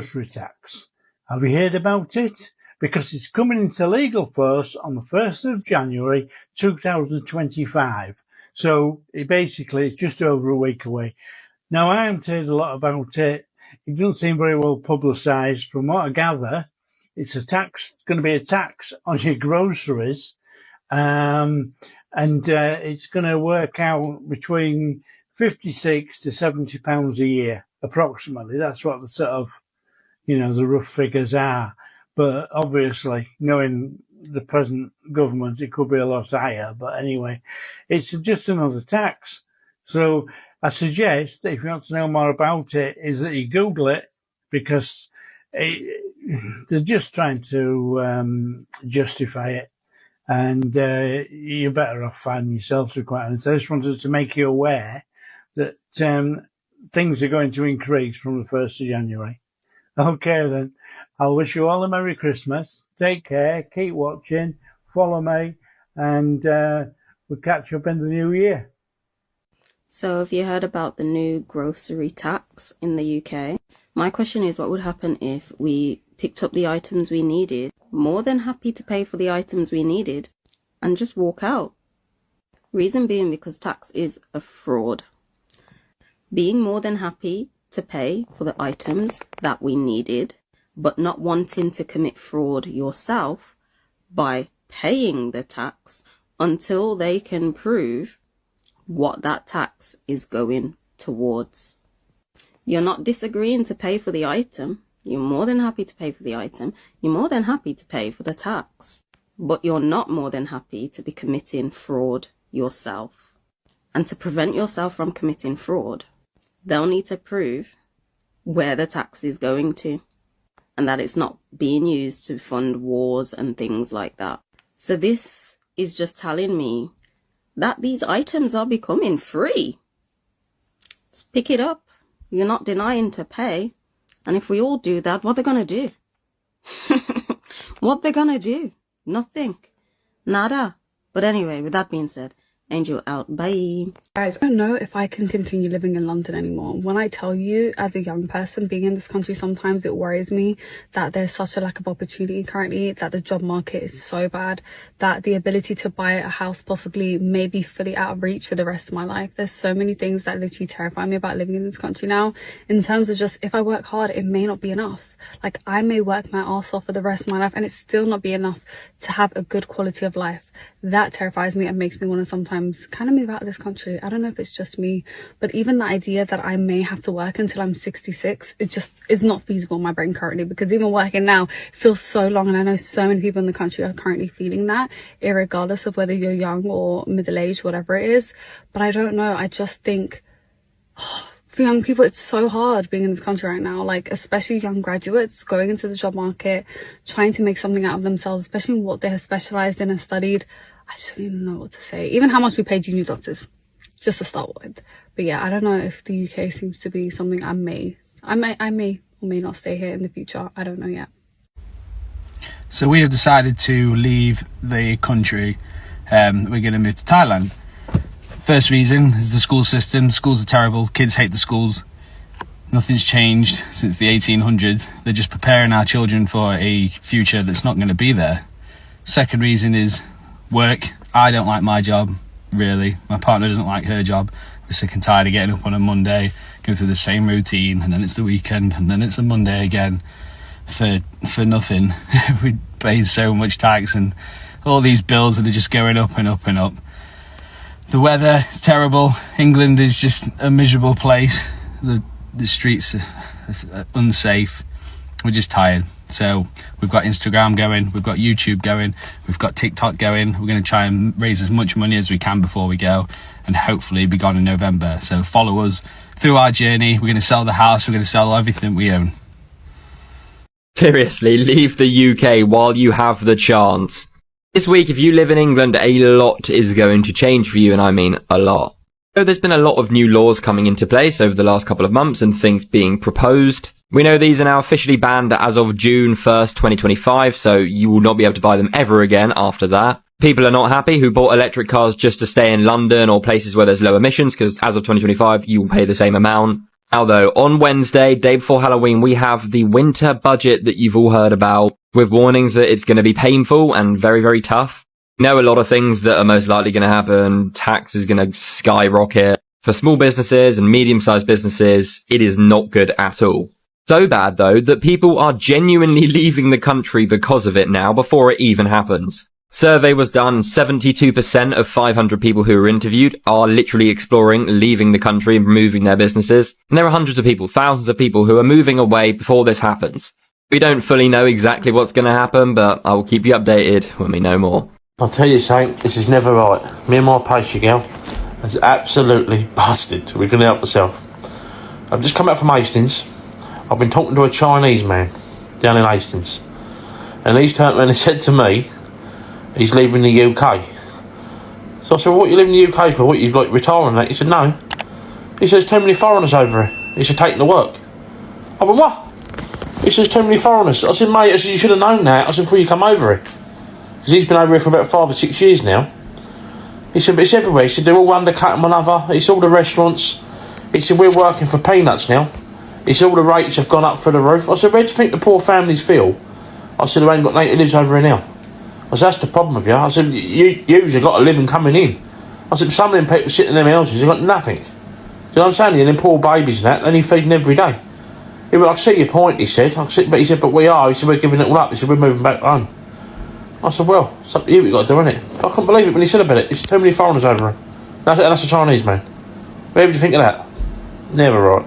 grocery tax. Have you heard about it? Because it's coming into legal force on the 1st of January 2025. So it's just over a week away. Now, I haven't heard a lot about it. It doesn't seem very well publicised. From what I gather, it's going to be a tax on your groceries. And it's going to work out between £56 to £70 a year, approximately. That's what the sort of, the rough figures are. But obviously, knowing the present government, it could be a lot higher. But anyway, it's just another tax. So I suggest that if you want to know more about it, is that you Google it, because they're just trying to justify it. And you're better off finding yourself, to be quite honest. I just wanted to make you aware that things are going to increase from the 1st of January. Okay, then. I'll wish you all a Merry Christmas. Take care. Keep watching. Follow me. And we'll catch up in the new year. So have you heard about the new grocery tax in the UK? My question is, what would happen if we picked up the items we needed, more than happy to pay for the items we needed, and just walk out? Reason being because tax is a fraud. Being more than happy to pay for the items that we needed, but not wanting to commit fraud yourself by paying the tax until they can prove what that tax is going towards. You're not disagreeing to pay for the item. You're more than happy to pay for the item. You're more than happy to pay for the tax. But you're not more than happy to be committing fraud yourself. And to prevent yourself from committing fraud, they'll need to prove where the tax is going to, and that it's not being used to fund wars and things like that. So this is just telling me that these items are becoming free. Just pick it up. You're not denying to pay. And if we all do that, what they're going to do? What they're going to do? Nothing. Nada. But anyway, with that being said, Angel out. Bye. Guys, I don't know if I can continue living in London anymore. When I tell you, as a young person being in this country, sometimes it worries me that there's such a lack of opportunity currently, that the job market is so bad, that the ability to buy a house possibly may be fully out of reach for the rest of my life. There's so many things that literally terrify me about living in this country now, in terms of just, if I work hard, it may not be enough. Like, I may work my arse off for the rest of my life and it still not be enough to have a good quality of life. That terrifies me and makes me want to sometimes kind of move out of this country. I don't know if it's just me, but even the idea that I may have to work until I'm 66, it just is not feasible in my brain currently, because even working now feels so long, and I know so many people in the country are currently feeling that, irregardless of whether you're young or middle-aged, whatever it is. But I don't know, I just think, for young people, it's so hard being in this country right now, like especially young graduates going into the job market, trying to make something out of themselves, especially in what they have specialized in and studied. I just don't even know what to say. Even how much we pay junior doctors, just to start with. But yeah, I don't know if the UK seems to be something I may or may not stay here in the future. I don't know yet. So we have decided to leave the country. We're going to move to Thailand. First reason is the school system. Schools are terrible. Kids hate the schools. Nothing's changed since the 1800s. They're just preparing our children for a future that's not going to be there. Second reason is work. I don't like my job, really. My partner doesn't like her job. We're sick and tired of getting up on a Monday, going through the same routine, and then it's the weekend, and then it's a Monday again for nothing. We pay so much tax and all these bills that are just going up and up and up. The weather is terrible. England is just a miserable place. The streets are unsafe. We're just tired. So we've got Instagram going, we've got YouTube going, we've got TikTok going. We're going to try and raise as much money as we can before we go, and hopefully be gone in November. So follow us through our journey. We're going to sell the house. We're going to sell everything we own. Seriously, leave the UK while you have the chance. This week, if you live in England, a lot is going to change for you, and I mean a lot. So there's been a lot of new laws coming into place over the last couple of months and things being proposed. We know these are now officially banned as of June 1st, 2025, so you will not be able to buy them ever again after that. People are not happy who bought electric cars just to stay in London or places where there's low emissions, because as of 2025, you will pay the same amount. Now though, on Wednesday, day before Halloween, we have the winter budget that you've all heard about, with warnings that it's going to be painful and very, very tough. We know a lot of things that are most likely going to happen. Tax is going to skyrocket. For small businesses and medium-sized businesses, it is not good at all. So bad though, that people are genuinely leaving the country because of it now, before it even happens. Survey was done, 72% of 500 people who were interviewed are literally exploring leaving the country and moving their businesses. And there are hundreds of people, thousands of people who are moving away before this happens. We don't fully know exactly what's going to happen, but I will keep you updated when we know more. I'll tell you something, this is never right. Me and my paycheck girl is absolutely busted. We're going to help ourselves. I've just come back from Hastings. I've been talking to a Chinese man down in Hastings. And he's turned around and said to me, he's leaving the UK. So I said, well, what are you leaving the UK for? What, you like retiring that? He said, no. He says, too many foreigners over here. He said, take the work. I went, what? He says, too many foreigners. I said, mate, I said, you should have known that. I said, before you come over here. Because he's been over here for about 5 or 6 years now. He said, but it's everywhere. He said, they're all undercutting one another. It's all the restaurants. He said, we're working for peanuts now. He said, all the rates have gone up through the roof. I said, where do you think the poor families feel? I said, who ain't got nobody who lives over here now. I said, that's the problem with you. I said, you've got a living coming in. I said, some of them people sitting in them houses, they've got nothing. Do you know what I'm saying? And them poor babies and that, they need feeding every day. He went, I see your point, he said. But we are. He said, we're giving it all up. He said, we're moving back home. I said, well, it's up to you, we've got to do, innit? I couldn't believe it when he said about it. It's too many foreigners over here. That's a Chinese man. Where do you think of that? Never right.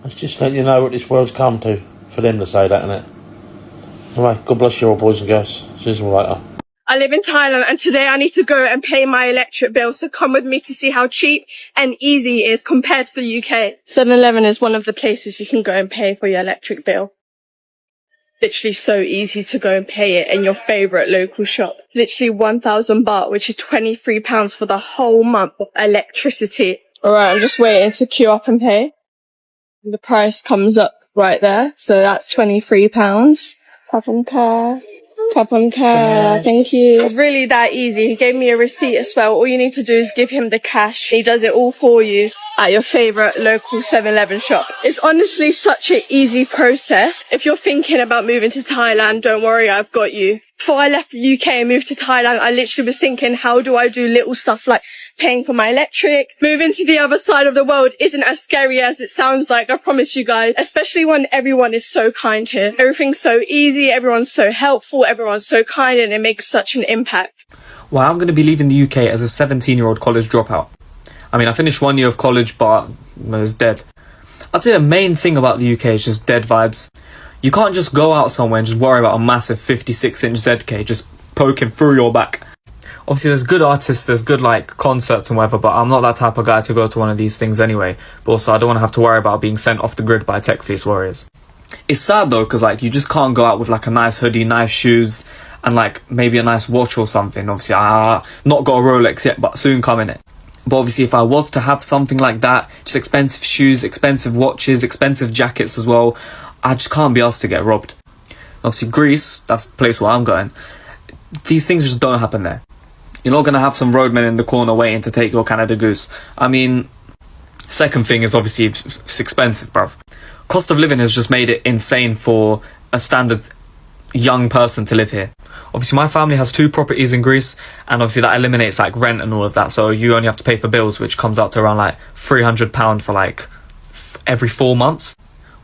It's just letting you know what this world's come to, for them to say that, innit? Anyway, God bless you all, boys and girls. See you all later. I live in Thailand and today I need to go and pay my electric bill, so come with me to see how cheap and easy it is compared to the UK. 7-Eleven is one of the places you can go and pay for your electric bill. Literally so easy to go and pay it in your favourite local shop. Literally 1,000 baht, which is £23 for the whole month of electricity. Alright, I'm just waiting to queue up and pay. And the price comes up right there, so that's £23. Thank you. It's really that easy. He gave me a receipt as well. All you need to do is give him the cash. He does it all for you at your favourite local 7-Eleven shop. It's honestly such an easy process. If you're thinking about moving to Thailand, don't worry, I've got you. Before I left the UK and moved to Thailand, I literally was thinking, how do I do little stuff like paying for my electric? Moving to the other side of the world isn't as scary as it sounds like, I promise you guys. Especially when everyone is so kind here. Everything's so easy, everyone's so helpful, everyone's so kind, and it makes such an impact. Well, I'm going to be leaving the UK as a 17-year-old college dropout. I mean, I finished 1 year of college, but I was dead. I'd say the main thing about the UK is just dead vibes. You can't just go out somewhere and just worry about a massive 56-inch ZK just poking through your back. Obviously, there's good artists, there's good, like, concerts and whatever, but I'm not that type of guy to go to one of these things anyway. But also, I don't want to have to worry about being sent off the grid by Tech Fleece Warriors. It's sad, though, because, like, you just can't go out with, like, a nice hoodie, nice shoes, and, like, maybe a nice watch or something. Obviously, not got a Rolex yet, but soon coming it. But obviously, if I was to have something like that, just expensive shoes, expensive watches, expensive jackets as well, I just can't be asked to get robbed. Obviously, Greece, that's the place where I'm going. These things just don't happen there. You're not going to have some roadmen in the corner waiting to take your Canada Goose. I mean, second thing is obviously it's expensive, bruv. Cost of living has just made it insane for a standard young person to live here. Obviously, my family has 2 properties in Greece, and obviously that eliminates like rent and all of that, so you only have to pay for bills, which comes out to around like £300 for like every 4 months,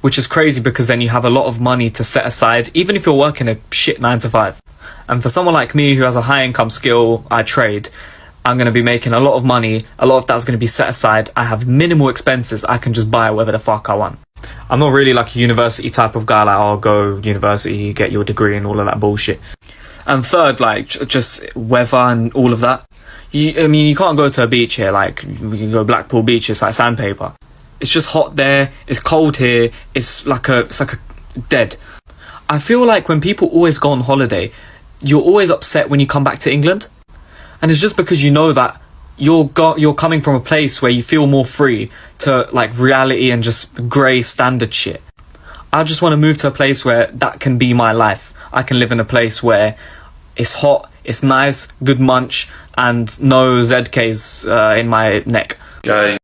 which is crazy because then you have a lot of money to set aside, even if you're working a shit 9 to 5. And for someone like me who has a high income skill, I trade, I'm going to be making a lot of money, a lot of that's going to be set aside, I have minimal expenses, I can just buy whatever the fuck I want. I'm not really like a university type of guy, like I'll go university, get your degree and all of that bullshit. And third, like just weather and all of that. I mean, you can't go to a beach here, like you can go Blackpool Beach, it's like sandpaper. It's just hot there, it's cold here, it's like a dead. I feel like when people always go on holiday, you're always upset when you come back to England. And it's just because you know that you're coming from a place where you feel more free to like reality and just grey standard shit. I just want to move to a place where that can be my life. I can live in a place where it's hot, it's nice, good munch, and no ZKs in my neck. Okay.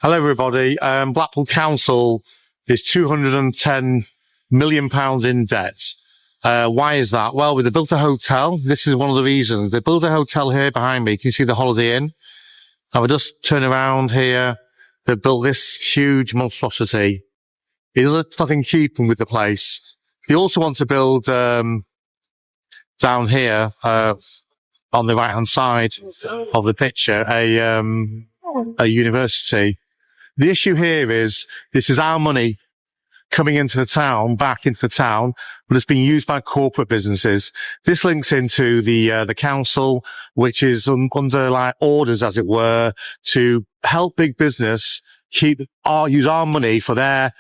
Hello, everybody. Blackpool Council is £210 million in debt. Why is that? Well, they built a hotel. This is one of the reasons. They built a hotel here behind me. Can you see the Holiday Inn? Now, I just turn around here. They built this huge monstrosity. It's not in keeping with the place. They also want to build down here on the right-hand side of the picture a university. The issue here is this is our money coming into the town, back into the town, but it's being used by corporate businesses. This links into the council, which is under like orders, as it were, to help big business use our money for their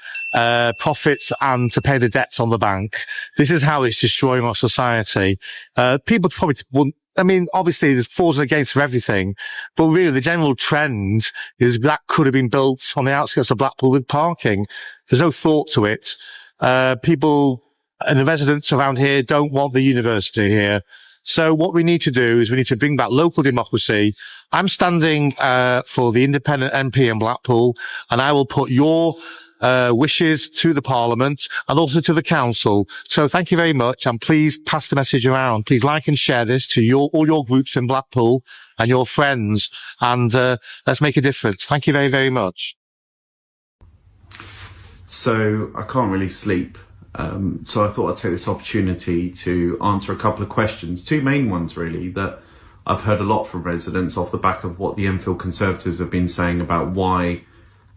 profits and to pay the debts on the bank. This is how it's destroying our society. People probably wouldn't. I mean, obviously there's pros and against for everything, but really the general trend is that could have been built on the outskirts of Blackpool with parking. There's no thought to it. People and the residents around here don't want the university here. So what we need to do is we need to bring back local democracy. I'm standing for the independent MP in Blackpool, and I will put your wishes to the Parliament and also to the Council. So thank you very much, and please pass the message around. Please like and share this to all your groups in Blackpool and your friends, and let's make a difference. Thank you very, very much. So I can't really sleep. So I thought I'd take this opportunity to answer a couple of questions, two main ones really, that I've heard a lot from residents off the back of what the Enfield Conservatives have been saying about why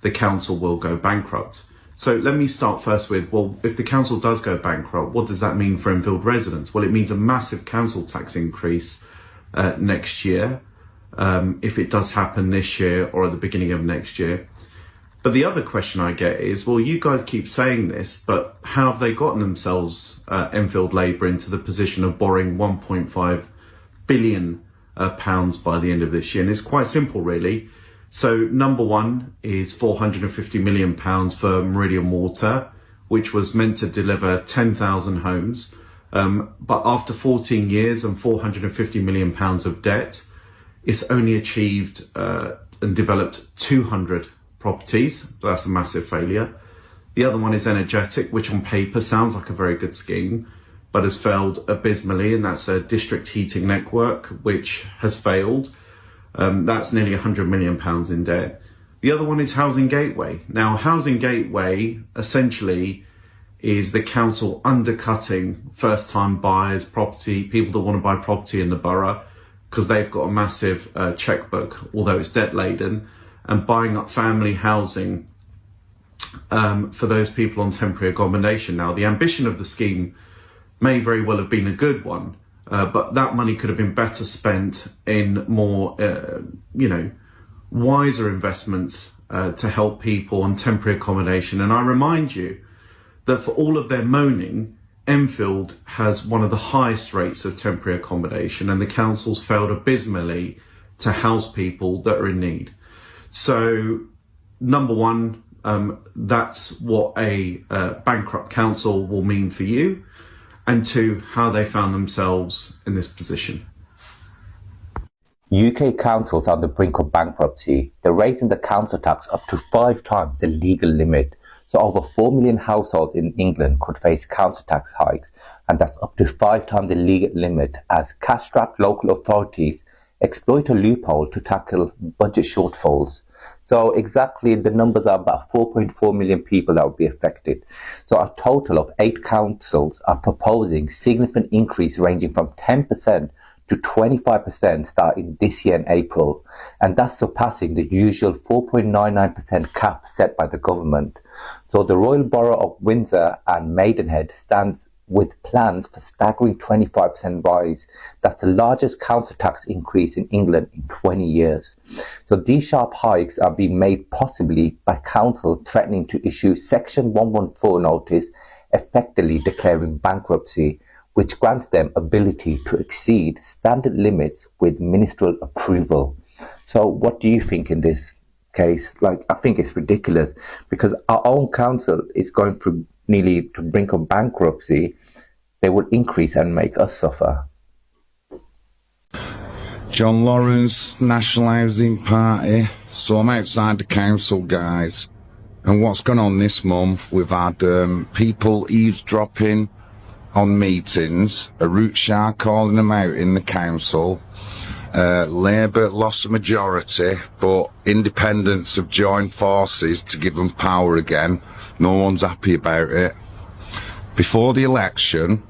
the council will go bankrupt. So let me start first with, well, if the council does go bankrupt, what does that mean for Enfield residents? Well, it means a massive council tax increase next year, if it does happen this year or at the beginning of next year. But the other question I get is, well, you guys keep saying this, but how have they gotten themselves, Enfield Labour, into the position of borrowing £1.5 billion by the end of this year? And it's quite simple, really. So number one is £450 million for Meridian Water, which was meant to deliver 10,000 homes. But after 14 years and £450 million of debt, it's only achieved and developed 200 properties. That's a massive failure. The other one is Energetic, which on paper sounds like a very good scheme, but has failed abysmally, and that's a district heating network, which has failed. That's nearly £100 million in debt. The other one is Housing Gateway. Now, Housing Gateway essentially is the council undercutting first-time buyers, people that want to buy property in the borough, because they've got a massive checkbook, although it's debt-laden, and buying up family housing for those people on temporary accommodation. Now, the ambition of the scheme may very well have been a good one, but that money could have been better spent in more, wiser investments to help people on temporary accommodation. And I remind you that for all of their moaning, Enfield has one of the highest rates of temporary accommodation, and the council's failed abysmally to house people that are in need. So, number one, that's what a bankrupt council will mean for you. And two, how they found themselves in this position. UK councils are on the brink of bankruptcy. They're raising the council tax up to 5 times the legal limit. So over 4 million households in England could face council tax hikes, and that's up to 5 times the legal limit as cash-strapped local authorities exploit a loophole to tackle budget shortfalls. So exactly the numbers are about 4.4 million people that will be affected. So a total of 8 councils are proposing significant increase ranging from 10% to 25% starting this year in April. And that's surpassing the usual 4.99% cap set by the government. So the Royal Borough of Windsor and Maidenhead stands with plans for staggering 25% rise. That's the largest council tax increase in England in 20 years. So these sharp hikes are being made possibly by council threatening to issue Section 114 notice, effectively declaring bankruptcy, which grants them ability to exceed standard limits with ministerial approval. So what do you think in this case? I think it's ridiculous because our own council is going through nearly to brink of bankruptcy. They will increase and make us suffer. John Lawrence, National Housing Party, So I'm outside the council, guys. And what's gone on this month, we've had people eavesdropping on meetings, a root shark calling them out in the council. Labour lost a majority, but independents have joined forces to give them power again. No one's happy about it. Before the election,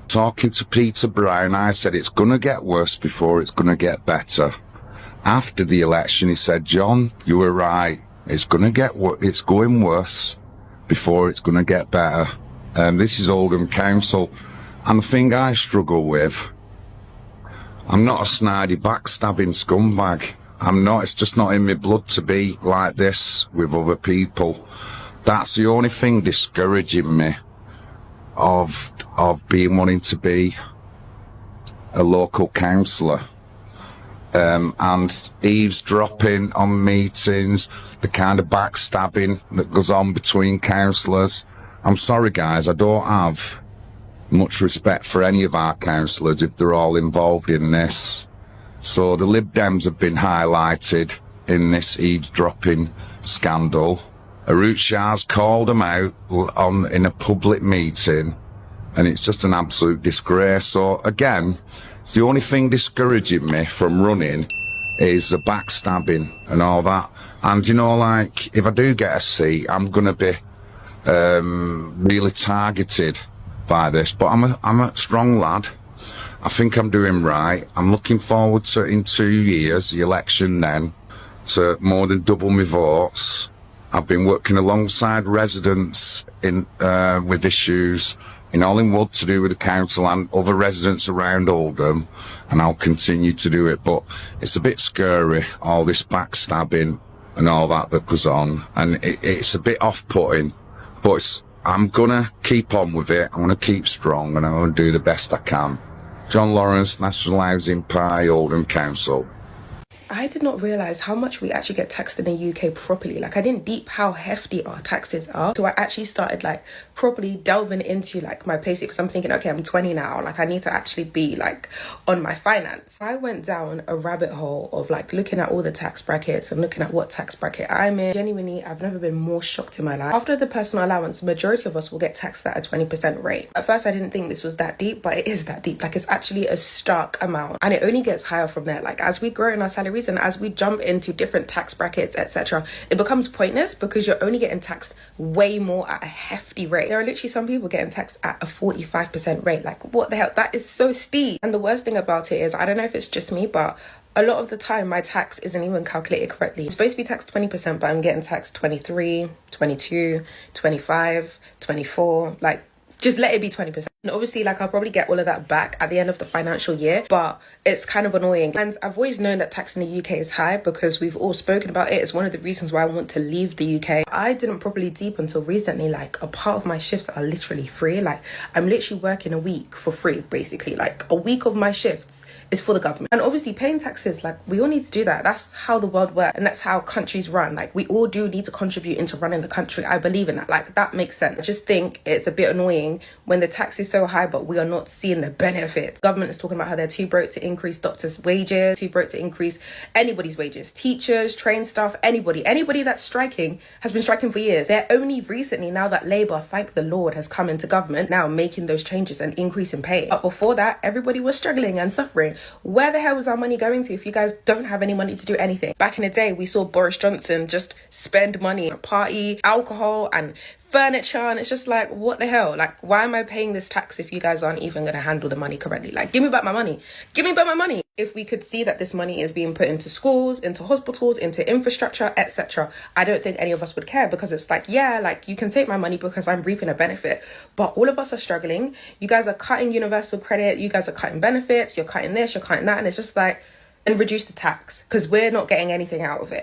talking to Peter Brown, I said it's going to get worse before it's going to get better. After the election, he said, John, you were right. It's going worse before it's going to get better. This is Oldham Council. And the thing I struggle with, I'm not a snidey backstabbing scumbag. I'm not. It's just not in my blood to be like this with other people. That's the only thing discouraging me of wanting to be a local councillor. And eavesdropping on meetings, the kind of backstabbing that goes on between councillors. I'm sorry, guys, I don't have much respect for any of our councillors if they're all involved in this. So the Lib Dems have been highlighted in this eavesdropping scandal. Arut Shah's called them out in a public meeting, and it's just an absolute disgrace. So again, it's the only thing discouraging me from running is the backstabbing and all that. And you know, like, if I do get a seat, I'm gonna be really targeted by this. But I'm a strong lad. I think I'm doing right. I'm looking forward to, in 2 years, the election then, to more than double my votes. I've been working alongside residents with issues in Hollingwood to do with the council and other residents around Oldham, and I'll continue to do it. But it's a bit scary, all this backstabbing and all that goes on, and it's a bit off-putting. But I'm gonna keep on with it. I'm gonna keep strong, and I'm gonna do the best I can. John Lawrence, National Housing Party, Oldham Council. I did not realise how much we actually get taxed in the UK properly. Like, I didn't deep how hefty our taxes are. So I actually started like properly delving into like my payslip, because I'm thinking, okay, I'm 20 now. Like, I need to actually be like on my finance. I went down a rabbit hole of like looking at all the tax brackets and looking at what tax bracket I'm in. Genuinely, I've never been more shocked in my life. After the personal allowance, the majority of us will get taxed at a 20% rate. At first, I didn't think this was that deep, but it is that deep. Like, it's actually a stark amount, and it only gets higher from there. Like, as we grow in our salaries and as we jump into different tax brackets, etc., it becomes pointless because you're only getting taxed way more at a hefty rate. There are literally some people getting taxed at a 45% rate. Like, what the hell? That is so steep. And the worst thing about it is, I don't know if it's just me, but a lot of the time my tax isn't even calculated correctly. I'm supposed to be taxed 20%, but I'm getting taxed 23, 22, 25, 24, like, just let it be 20%. And obviously, like, I'll probably get all of that back at the end of the financial year, but it's kind of annoying. And I've always known that tax in the UK is high because we've all spoken about it. It's one of the reasons why I want to leave the UK. I didn't properly deep until recently, like, a part of my shifts are literally free. Like, I'm literally working a week for free, basically. Like, a week of my shifts is for the government. And obviously paying taxes, like, we all need to do that. That's how the world works, and that's how countries run. Like, we all do need to contribute into running the country. I believe in that. Like, that makes sense. I just think it's a bit annoying when the tax is so high, but we are not seeing the benefits. Government is talking about how they're too broke to increase doctors' wages, too broke to increase anybody's wages. Teachers, train staff, anybody that's striking has been striking for years. They're only recently, now that Labour, thank the Lord, has come into government, now making those changes and increasing pay. But before that, everybody was struggling and suffering. Where the hell was our money going to if you guys don't have any money to do anything? Back in the day, we saw Boris Johnson just spend money on party, alcohol, and furniture, and it's just like, what the hell? Like, why am I paying this tax if you guys aren't even going to handle the money correctly? Like, give me back my money. Give me back my money. If we could see that this money is being put into schools, into hospitals, into infrastructure, etc., I don't think any of us would care, because it's like, yeah, like, you can take my money because I'm reaping a benefit, but all of us are struggling. You guys are cutting universal credit, you guys are cutting benefits, you're cutting this, you're cutting that, and it's just like, and reduce the tax, because we're not getting anything out of it.